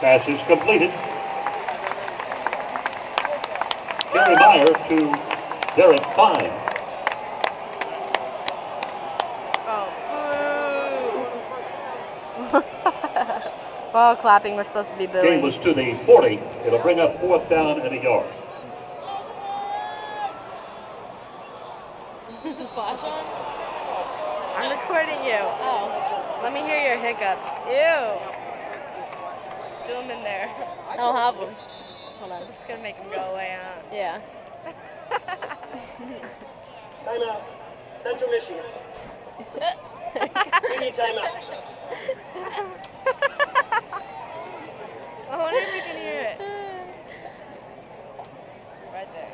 Pass is completed. Gary Meyer to Derek Fine. Well, clapping, we're supposed to be booing. Game was to the 40. It'll bring up 4th down and a yard. Is the flash on? I'm recording you. Oh. Let me hear your hiccups. Ew. Do them in there. I don't have them. Hold on. It's going to make them go away, huh? Yeah. Timeout. Central Michigan. We need timeout. I wonder if we can hear it. Right there.